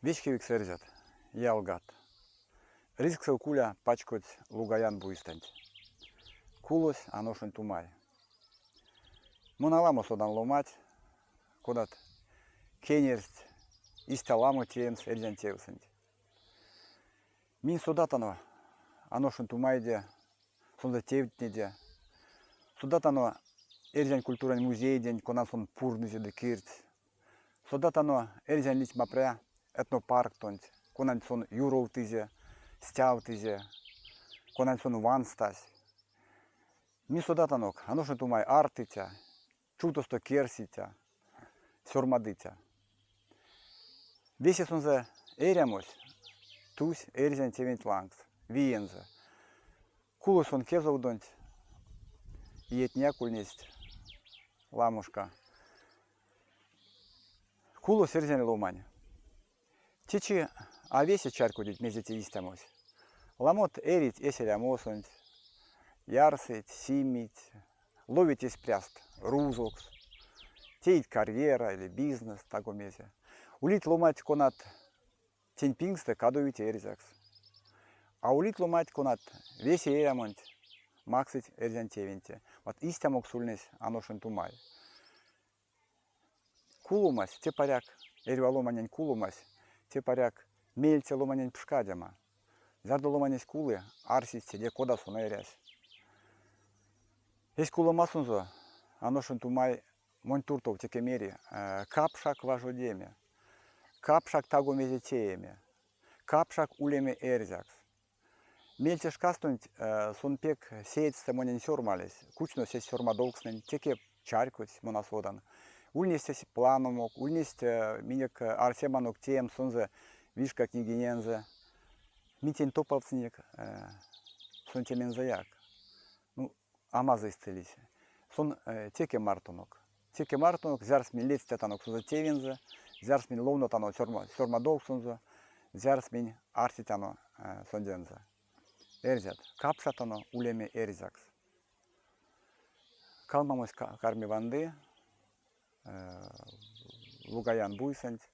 Вещевик сэрзят, я лгат. Риск сау куля пачкать лугаян буистанть. Кулось аношен тумай. Моналамо содан ломать, кодат кенерсть, исталамо теемс эрзян теусанть. Мин содатано аношен тумайде, сонда тевтнеде. Содатано эрзян культуран музей день, конан сон пурнызе де кирт. Содатано эрзян лить мапре, этнопарк тонть, конан сон юровтызе, стявтызе, конан сон ванстась. Мин содатанок, аношен тумай артытя, чутосто керситя, сёрмадытя. Весе сонзе эрямось, тусь эрзян тевент лангс, виензе. Кулос он кезовдонть, иетня кульнесть, ламушка. Кулос эрзян ломань. Тичи авесе чаркудить мезете истямось. Ламот эрить эселямосонть, ярсыть, симить, ловить испряст, рузокс, теить карьера или бизнес, таком месе. Улит ломать конат теньпингсте кадовить эрзякс. А улит ломать конат весе эрамонть, максить эрзян тевенте. Вот истямок сульнесь аношен тумай. Кулумась, те паряк, эрва ломанень кулумась, те паряк мельце ломанень пшкадяма. Зардо ломанесь кулы, арсисте, де кода сунерясь. Есть куломасунзо, аношен тумай монтуртов текемери, капшак важодеме, капшак тагомезетееме, капшак улеме эрзякс. Мельце шкастунть сонпек сеять монень сёрмалесь, кучно сесть сёрмадолкснень, теке чарькуть монасодан. Ульнестесь планомок, ульнесть минек арсеманок тем сонзе вишка княгинензе, митень топовцник сонтемензаяк. Ну, амаза исцелись. Сон теке мартонок. Теке мартонок, зярс мин лец тетанок сонзе тевензе, зярс мин ловнотано сёрмадолк сонзе, зярс мин арситано сондензе. Эрзят, капшатано улеме эрзякс. Калмамось карми ванды, лугаян буйсанть.